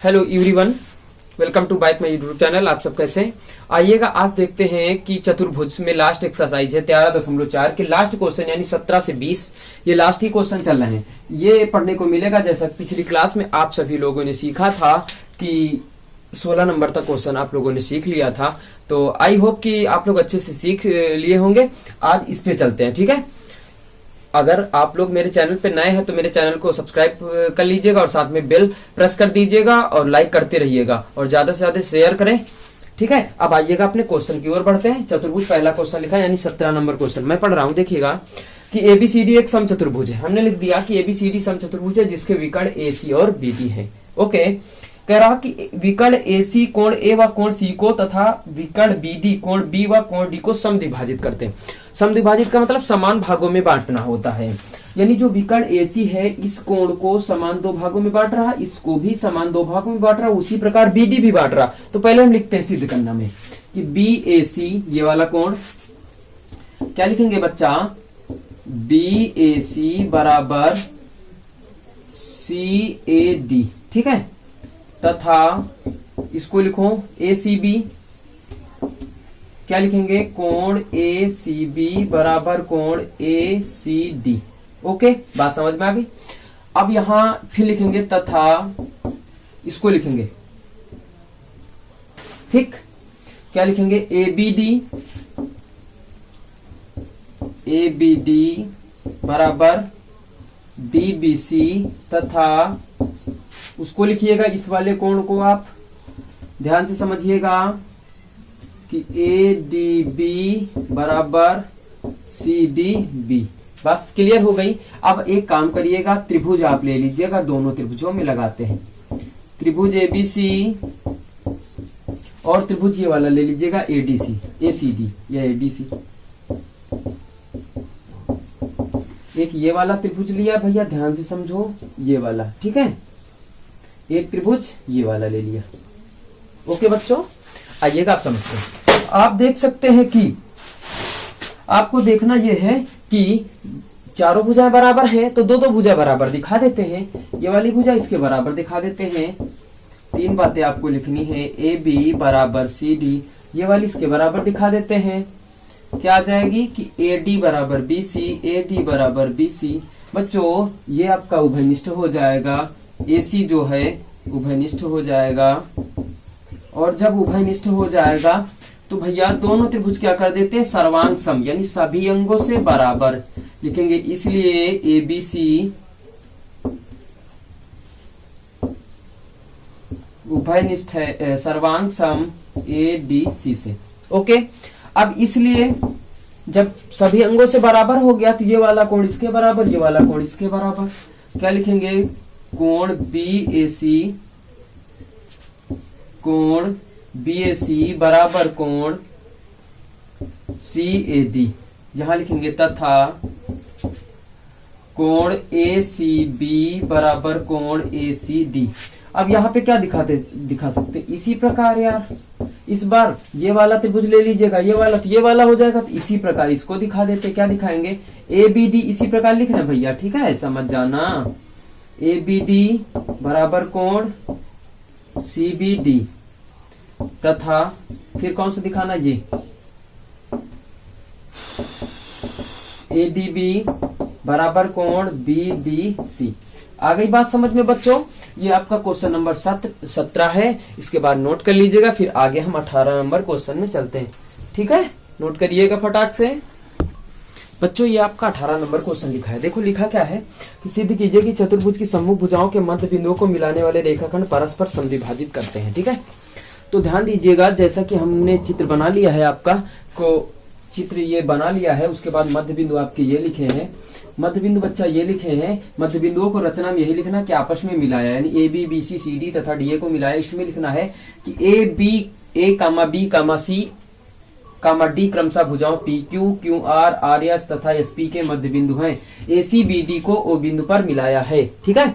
Hello everyone, welcome to bike my YouTube channel. आप सब कैसे हैं? आइएगा आज देखते हैं कि चतुर्भुज में लास्ट एक्सरसाइज है 13.4 के लास्ट क्वेश्चन यानी 17 से 20 ये लास्ट ही क्वेश्चन चल रहे हैं। ये पढ़ने को मिलेगा जैसा पिछली क्लास में आप सभी लोगों ने सीखा था कि 16 नंबर तक क्वेश्चन आप लोगों ने सीख लिया था। तो आई होप कि आप लोग अच्छे से सीख लिए होंगे। आज इस पे चलते हैं, ठीक है। अगर आप लोग मेरे चैनल पे नए हैं तो मेरे चैनल को सब्सक्राइब कर लीजिएगा और साथ में बेल प्रेस कर दीजिएगा और लाइक करते रहिएगा और ज्यादा से ज्यादा शेयर करें, ठीक है। अब आइएगा अपने क्वेश्चन की ओर बढ़ते हैं। चतुर्भुज पहला क्वेश्चन लिखा है यानी 17 नंबर क्वेश्चन मैं पढ़ रहा हूं। देखिएगा कि एबीसीडी एक समचतुर्भुज है। हमने लिख दिया कि एबीसीडी समचतुर्भुज है जिसके विकर्ण एसी और बीडी है। ओके, कह रहा कि विकर्ण एसी कोण ए व कोण सी को तथा विकर्ण बीडी कोण बी व कोण डी को समद्विभाजित करते हैं। समद्विभाजित का मतलब समान भागों में बांटना होता है। यानी जो विकर्ण एसी है इस कोण को समान दो भागों में बांट रहा, इसको भी समान दो भागों में बांट रहा, उसी प्रकार बीडी भी बांट रहा। तो पहले हम लिखते हैं सिद्ध करना में कि बी ए सी ये वाला कोण क्या लिखेंगे बच्चा, बी ए सी बराबर सी ए डी, ठीक है। तथा इसको लिखो ए सी बी, क्या लिखेंगे, कोण ए सी बी बराबर कोण ए सी डी। ओके, बात समझ में आ गई। अब यहां फिर लिखेंगे तथा इसको लिखेंगे, ठीक, क्या लिखेंगे, ए बी डी बराबर डी बी सी तथा उसको लिखिएगा इस वाले कोण को आप ध्यान से समझिएगा कि ए डी बी बराबर सी डी बी। बात क्लियर हो गई। अब एक काम करिएगा, त्रिभुज आप ले लीजिएगा, दोनों त्रिभुजों में लगाते हैं। त्रिभुज एबीसी और त्रिभुज ये वाला ले लीजिएगा एडीसी, एसीडी या एडीसी। एक ये वाला त्रिभुज लिया भैया, ध्यान से समझो, ये वाला, ठीक है। एक त्रिभुज ये वाला ले लिया। ओके बच्चों, आइएगा आप समझते हैं। आप देख सकते हैं कि आपको देखना यह है कि चारों भुजाएं बराबर है तो दो दो भुजा बराबर दिखा देते हैं। ये वाली भुजा इसके बराबर दिखा देते हैं। तीन बातें आपको लिखनी है, ए बी बराबर सी डी, ये वाली इसके बराबर दिखा देते हैं। क्या आ जाएगी कि ए डी बराबर बी सी, ए डी बराबर बी सी। बच्चों ये आपका उभयनिष्ठ हो जाएगा, एसी जो है उभयनिष्ठ हो जाएगा। और जब उभयनिष्ठ हो जाएगा तो भैया दोनों त्रिभुज क्या कर देते हैं, सर्वांग सम यानी सभी अंगों से बराबर लिखेंगे। इसलिए ए बी सी उभयनिष्ठ है, सर्वांग सम ए डी सी से। ओके, अब इसलिए जब सभी अंगों से बराबर हो गया तो ये वाला कोण इसके बराबर, ये वाला कोण इसके बराबर। क्या लिखेंगे, कोण बी ए सी बराबर कोण सी ए डी, यहां लिखेंगे तथा कोण ए सी बी बराबर कोण ए सी डी। अब यहाँ पे क्या दिखा सकते, इसी प्रकार यार इस बार ये वाला त्रिभुज ले लीजिएगा, ये वाला तो ये वाला हो जाएगा, तो इसी प्रकार इसको दिखा देते। क्या दिखाएंगे, ए बी डी इसी प्रकार लिखना भैया, ठीक है, समझ जाना। ए बी डी बराबर कोण सी बी डी तथा फिर कौन सा दिखाना, ये ए डी बी बराबर कोण बी डी सी। आ गई बात समझ में बच्चों। ये आपका क्वेश्चन नंबर 17 है। इसके बाद नोट कर लीजिएगा, फिर आगे हम 18 नंबर क्वेश्चन में चलते हैं, ठीक है। नोट करिएगा फटाक से बच्चों। ये आपका 18 नंबर क्वेश्चन लिखा है। देखो लिखा क्या है कि सिद्ध कीजिए कि चतुर्भुज की सम्मुख भुजाओं के मध्य बिंदुओं को मिलाने वाले रेखाखंड परस्पर समद्विभाजित करते हैं, ठीक है। तो ध्यान दीजिएगा, जैसा कि हमने चित्र बना लिया है, आपका को चित्र ये बना लिया है। उसके बाद मध्य बिंदु आपके ये लिखे हैं, मध्य बिंदु बच्चा ये लिखे हैं। मध्य बिंदुओं को रचना में यही लिखना कि आपस में मिलाया, यानी A B B C C D तथा डी ए को मिलाया। इसमें लिखना है कि ए कामा बी कामा सी कामा डी क्रमशः भुजाओं P Q Q R R S तथा एस पी के मध्य बिंदु हैं। ए सी बी डी को ओ बिंदु पर मिलाया है, ठीक है।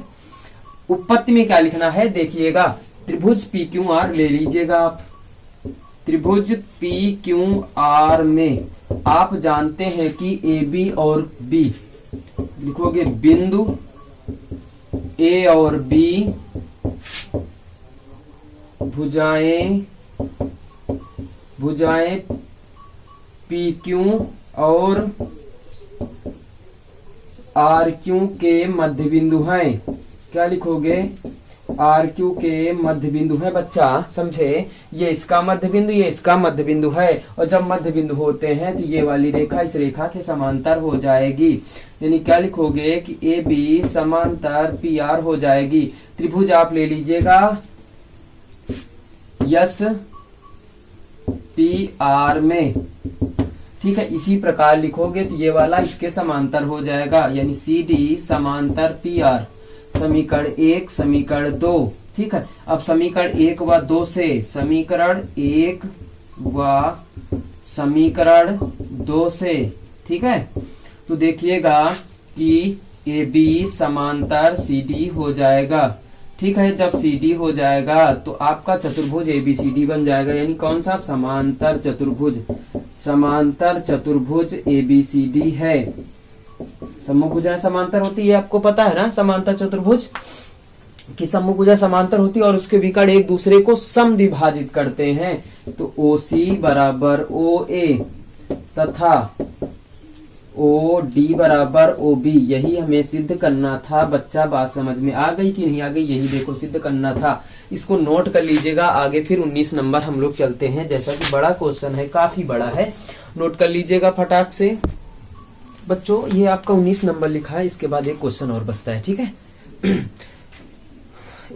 उत्पत्ति में क्या लिखना है देखिएगा, त्रिभुज पी क्यू आर ले लीजिएगा आप। त्रिभुज पी क्यू आर में आप जानते हैं कि ए बी और बी लिखोगे बिंदु ए और बी भुजाएं पी क्यू और आर क्यू के मध्य बिंदु हैं। क्या लिखोगे? आर क्यू के मध्य बिंदु है बच्चा, समझे? ये इसका मध्य बिंदु, ये इसका मध्य बिंदु है, और जब मध्य बिंदु होते हैं तो ये वाली रेखा इस रेखा के समांतर हो जाएगी। यानी क्या लिखोगे कि ए बी समांतर पी आर हो जाएगी। त्रिभुज आप ले लीजिएगा यस पी आर में, ठीक है। इसी प्रकार लिखोगे तो ये वाला इसके समांतर हो जाएगा, यानी सी डी समांतर पी आर। समीकरण 1 समीकरण 2, ठीक है। अब समीकरण 1 व 2 से समीकरण 1 व समीकरण 2 से, ठीक है, तो देखिएगा कि ए बी समांतर सी डी हो जाएगा, ठीक है। जब सी डी हो जाएगा तो आपका चतुर्भुज ए बी सी डी बन जाएगा, यानी कौन सा? समांतर चतुर्भुज। समांतर चतुर्भुज ए बी सी डी है। सम्मुख भुजाएं समांतर होती है, आपको पता है ना? समांतर चतुर्भुज की सम्मुख भुजाएं समांतर होती है और उसके विकर्ण एक दूसरे को समद्विभाजित करते हैं। तो ओ सी बराबर ओ ए तथा ओ डी बराबर ओ बी, यही हमें सिद्ध करना था बच्चा। बात समझ में आ गई कि नहीं आ गई? यही देखो सिद्ध करना था। इसको नोट कर लीजिएगा। आगे फिर 19 नंबर हम लोग चलते हैं, जैसा कि बड़ा क्वेश्चन है, काफी बड़ा है, नोट कर लीजिएगा फटाक से बच्चों। ये आपका 19 नंबर लिखा है, इसके बाद एक क्वेश्चन और बचता है, ठीक है।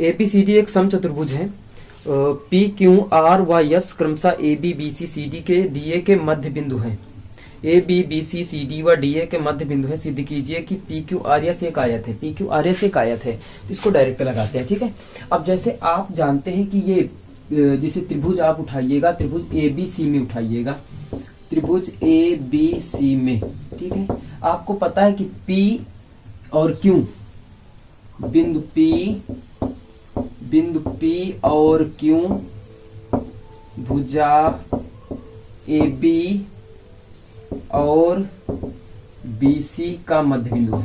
एपीसीडी एक समचतुर्भुज है। पी क्यू आर व यस क्रमशः A B B C C D के डीए के मध्य बिंदु हैं। A B B C C D व डी ए के मध्य बिंदु है। सिद्ध कीजिए कि पी क्यू आर एस एक आयत है। पी क्यू आर एस एक आयत है, इसको डायरेक्ट लगाते हैं, ठीक है। अब जैसे आप जानते हैं कि ये जैसे त्रिभुज आप उठाइएगा, त्रिभुज ए बी सी में उठाइएगा, त्रिभुज ए बी सी में, ठीक है। आपको पता है कि पी और क्यू, बिंदु पी और क्यू भुजा ए बी और बीसी का मध्य बिंदु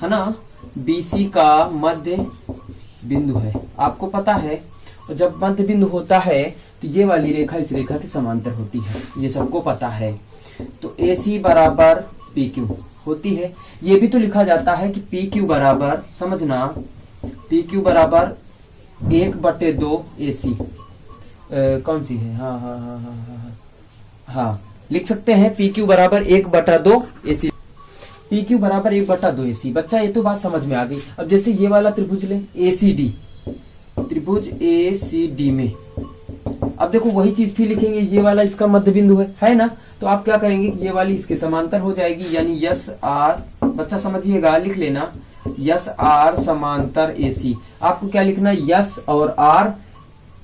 है ना? बीसी का मध्य बिंदु है, आपको पता है। और जब मध्य बिंदु होता है तो ये वाली रेखा इस रेखा के समांतर होती है, ये सबको पता है। तो ए सी बराबर पी क्यू होती है। ये भी तो लिखा जाता है कि पी क्यू बराबर, समझना, पी क्यू बराबर 1/2 ए सी। कौन सी है? हाँ, लिख सकते हैं पी क्यू बराबर 1/2 ए सी। पी क्यू बराबर 1/2 ए सी। बच्चा ये तो बात समझ में आ गई। अब जैसे ये वाला त्रिभुज ले, ए सी डी, त्रिभुज ए सी डी में, अब देखो वही चीज फिर लिखेंगे, ये वाला इसका मध्य बिंदु है ना? तो आप क्या करेंगे, ये वाली इसके समांतर हो जाएगी, यानी यस आर, बच्चा समझिएगा, लिख लेना, यस आर समांतर ए सी। आपको क्या लिखना? यस और आर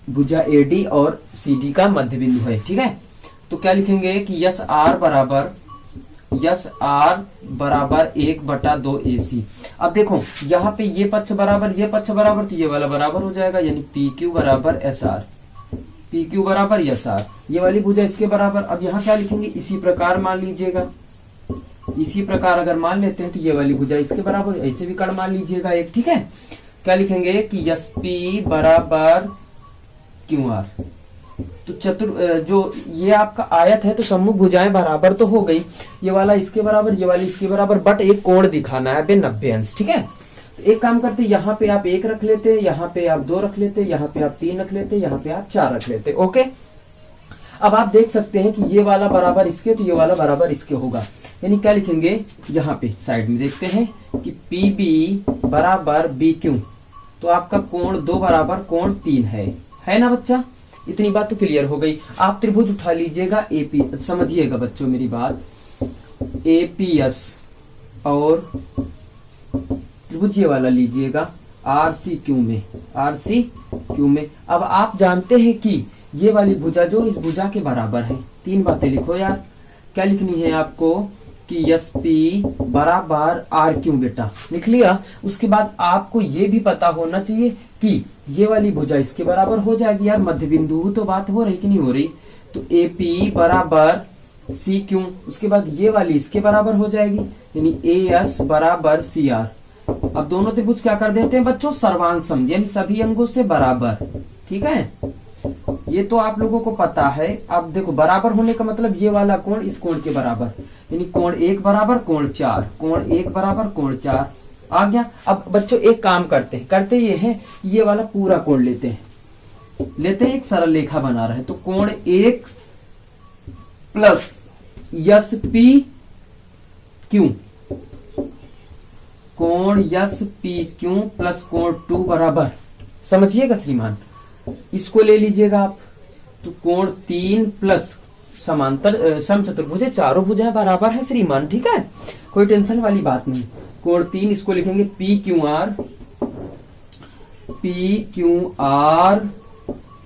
भुजा ए डी और सी डी का मध्य बिंदु है, ठीक है। तो क्या लिखेंगे कि यस आर बराबर 1/2 ए सी। अब देखो यहाँ पे ये पक्ष बराबर, ये पक्ष बराबर, तो ये वाला बराबर हो जाएगा, यानी पी क्यू बराबर एस आर, पी क्यू बराबर एस आर, ये वाली भुजा इसके बराबर। अब यहाँ क्या लिखेंगे? इसी प्रकार मान लीजिएगा, इसी प्रकार अगर मान लेते हैं तो ये वाली भुजा इसके बराबर, ऐसे भी कर मान लीजिएगा एक, ठीक है। क्या लिखेंगे कि यस पी बराबर क्यू आर। तो जो ये आपका आयत है तो सम्मुख भुजाएं बराबर तो हो गई, ये वाला इसके बराबर, ये वाली इसके बराबर, बट एक कोण दिखाना है 90 अंश, ठीक है। तो एक काम करते, यहाँ पे आप 1 रख लेते, यहाँ पे आप 2 रख लेते, यहाँ पे आप 3 रख लेते, यहाँ पे आप 4 रख लेते, ओके। अब आप देख सकते हैं कि ये वाला बराबर इसके, तो ये वाला बराबर इसके होगा, यानी क्या लिखेंगे? यहाँ पे साइड में देखते हैं कि पी बी बराबर बी क्यू, तो आपका कोण 2 बराबर कोण 3 है ना बच्चा? इतनी बात तो क्लियर हो गई। आप त्रिभुज उठा लीजिएगा एपी, समझिएगा बच्चों मेरी बात, एपीएस और त्रिभुज ये वाला लीजिएगा आरसी क्यू में, आरसी क्यू में। अब आप जानते हैं कि ये वाली भुजा जो इस भुजा के बराबर है, 3 बातें लिखो यार। क्या लिखनी है आपको कि एस पी बराबर आर क्यू, बेटा लिख लिया। उसके बाद आपको ये भी पता होना चाहिए कि ये वाली भुजा इसके बराबर हो जाएगी यार, मध्य बिंदु तो बात हो रही कि नहीं हो रही? तो ए पी बराबर सी क्यू, उसके बाद ये वाली इसके बराबर हो जाएगी, यानी ए एस बराबर सी आर। अब दोनों त्रिभुज क्या कर देते हैं बच्चों? सर्वांग समझ, यानी सभी अंगों से बराबर, ठीक है, ये तो आप लोगों को पता है। अब देखो बराबर होने का मतलब ये वाला कोण इस कोण के बराबर, यानी कोण 1 बराबर कोण 4, कोण 1 बराबर कोण 4 आ गया। अब बच्चों एक काम करते ये है, ये वाला पूरा कोण लेते हैं, एक सरल रेखा बना रहे हैं। तो कोण 1 प्लस यस पी क्यू, कोण यस पी क्यू प्लस कोण 2 बराबर, समझिएगा श्रीमान, इसको ले लीजिएगा आप। तो कोण 3 प्लस समांतर समचतुर्भुज है, चारों भुजाएं बराबर है श्रीमान, ठीक है, कोई टेंशन वाली बात नहीं। कोण 3 इसको लिखेंगे पी क्यू आर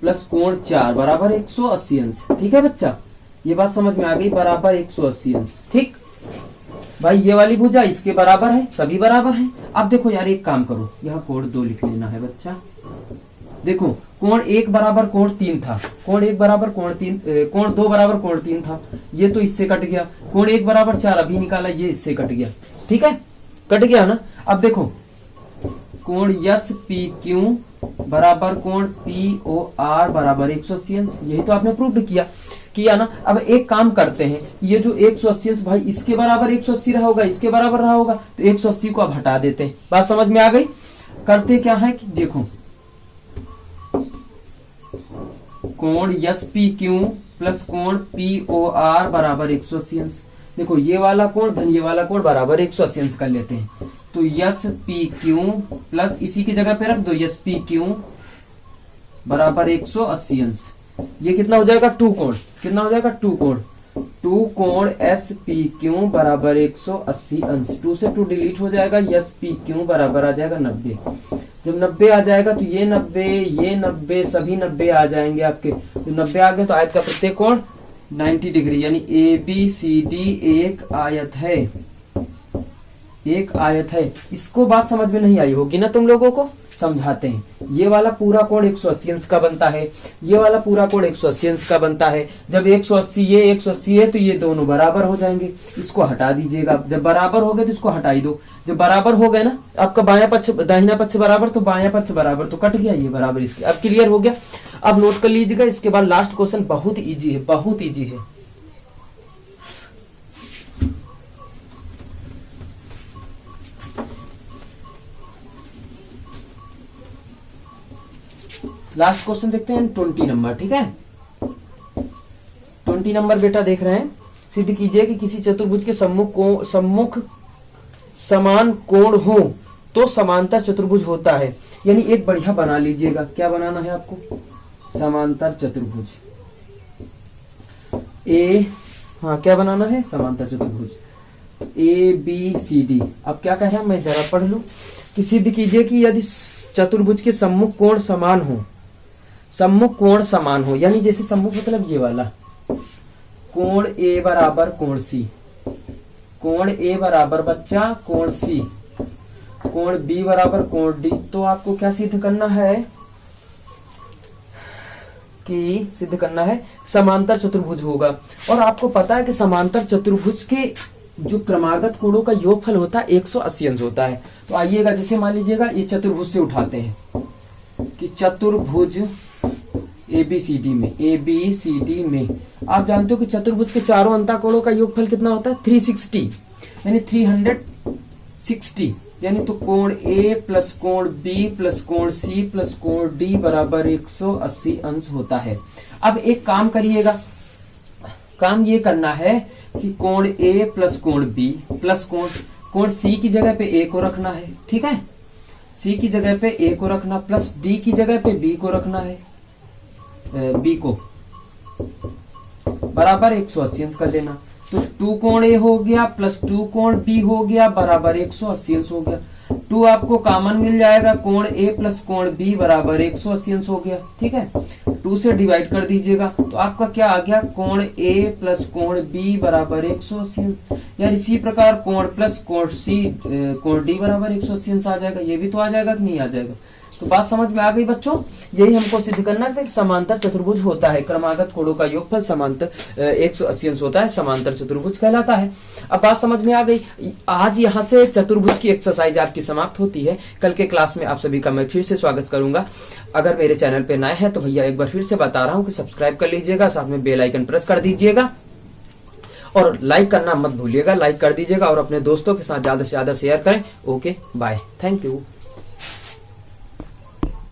प्लस कोण 4 बराबर 180 अंश, ठीक है बच्चा, ये बात समझ में आ गई, बराबर 180 अंश। ठीक भाई, ये वाली भुजा इसके बराबर है, सभी बराबर है। अब देखो यार एक काम करो, यहाँ कोण 2 लिख लेना है बच्चा। देखो कोण 1 बराबर कोण 3 था, कोण 1 बराबर कोण 3, कोण 2 बराबर कोण 3 था, ये तो इससे कट गया। कोण 1 बराबर 4 अभी निकाला, ये इससे कट गया, ठीक है, कट गया ना। अब देखो कोण यस पी क्यू बराबर कोण पी ओ आर बराबर 180 अंश, यही तो आपने प्रूव किया ना। अब एक काम करते हैं, ये जो 180 अंश भाई इसके बराबर 180 रहा होगा, इसके बराबर रहा होगा, तो 180 को अब हटा देते हैं। बात समझ में आ गई। करते क्या है कि देखो कोण यस पी क्यू प्लस कोण पी ओ आर बराबर 180 अंश। देखो ये वाला कोण धन ये वाला कोण बराबर 180 अंश कर लेते हैं। तो यस पी क्यू प्लस इसी की जगह पे रख दो यस पी क्यू बराबर 180 अंश। ये कितना हो जाएगा 2 कोण, कितना हो जाएगा 2 कोण, 2 कोण एस पी क्यू बराबर 180 अंश। 2 से 2 डिलीट हो जाएगा, यस पी क्यू बराबर आ जाएगा 90। जब 90 आ जाएगा तो ये 90 सभी 90 आ जाएंगे आपके। तो 90 आ गए तो आयत का प्रत्येक कोण 90 डिग्री, यानी ए बी सी डी एक आयत है, एक आयत है। इसको बात समझ में नहीं आई होगी ना तुम लोगों को, समझाते हैं। ये वाला पूरा कोण 180 अंश का बनता है, ये वाला पूरा कोण 180 अंश का बनता है। जब 180 ये 180 है तो ये दोनों बराबर हो जाएंगे, इसको हटा दीजिएगा। जब बराबर हो गए तो इसको हटा ही दो। जब बराबर हो गए ना, आपका बायां पक्ष दाहिना पक्ष बराबर तो बायां पक्ष बराबर, तो कट गया ये बराबर इसके। अब क्लियर हो गया। अब नोट कर लीजिएगा, इसके बाद लास्ट क्वेश्चन बहुत इजी है, बहुत इजी है। लास्ट क्वेश्चन देखते हैं 20 नंबर, ठीक है। 20 नंबर बेटा देख रहे हैं। सिद्ध कीजिए कि किसी चतुर्भुज के सम्मुख समान कोण हो तो समांतर चतुर्भुज होता है। यानी एक बढ़िया बना लीजिएगा, क्या बनाना है आपको, समांतर चतुर्भुज। हाँ क्या बनाना है, समांतर चतुर्भुज ए बी सी डी। अब क्या कह रहा है, मैं जरा पढ़ लूं कि सिद्ध कीजिए कि यदि चतुर्भुज के सम्मुख कोण समान हो, सम्मुख कोण समान हो, यानी जैसे सम्मुख मतलब ये वाला कोण ए बराबर कोण सी, कोण ए बराबर बच्चा कोण सी, कोण बी बराबर कोण डी। तो आपको क्या सिद्ध करना है कि सिद्ध करना है समांतर चतुर्भुज होगा। और आपको पता है कि समांतर चतुर्भुज के जो क्रमागत कोणों का योगफल होता है 180 अंश होता है। तो आइएगा, जैसे मान लीजिएगा ये चतुर्भुज से उठाते हैं कि चतुर्भुज एबीसीडी में आप जानते हो कि चतुर्भुज के चारों अंतःकोणों का योगफल कितना होता है 360, यानी 360, यानी तो कोण ए प्लस कोण बी प्लस कोण सी प्लस कोण डी बराबर 180 अंश होता है। अब एक काम करिएगा, काम ये करना है कि कोण ए प्लस कोण बी प्लस कोण सी की जगह पे ए को रखना है, ठीक है, सी की जगह पे ए को रखना, प्लस डी की जगह पे बी को रखना है, बी को बराबर 180 अंश कर देना। तो 2 कोण ए हो गया प्लस 2 कोण बी हो गया बराबर 180 अंश हो गया। 2 आपको कॉमन मिल जाएगा, कोण ए प्लस कोण बी बराबर 180 अंश हो गया, ठीक है। 2 से डिवाइड कर दीजिएगा तो आपका क्या आ गया, कोण ए प्लस कोण बी बराबर 180 अंश। यार इसी प्रकार कोण प्लस कोण सी कोण डी बराबर 180 अंश आ जाएगा। ये भी तो आ जाएगा कि नहीं आ जाएगा, तो बात समझ में आ गई बच्चों। यही हमको सिद्ध करना है कि समांतर चतुर्भुज होता है, क्रमागत कोणों का योगफल समांतर 180 अंश होता है, समांतर चतुर्भुज कहलाता है। अब बात समझ में आ गई। आज यहाँ से चतुर्भुज की एक्सरसाइज आपकी समाप्त होती है। कल के क्लास में आप सभी का मैं फिर से स्वागत करूंगा। अगर मेरे चैनल पे नए हैं तो भैया एक बार फिर से बता रहा हूँ कि सब्सक्राइब कर लीजिएगा, साथ में बेल आइकन प्रेस कर दीजिएगा और लाइक करना मत भूलिएगा। लाइक कर दीजिएगा और अपने दोस्तों के साथ ज्यादा से ज्यादा शेयर करें। Okay bye, thank you.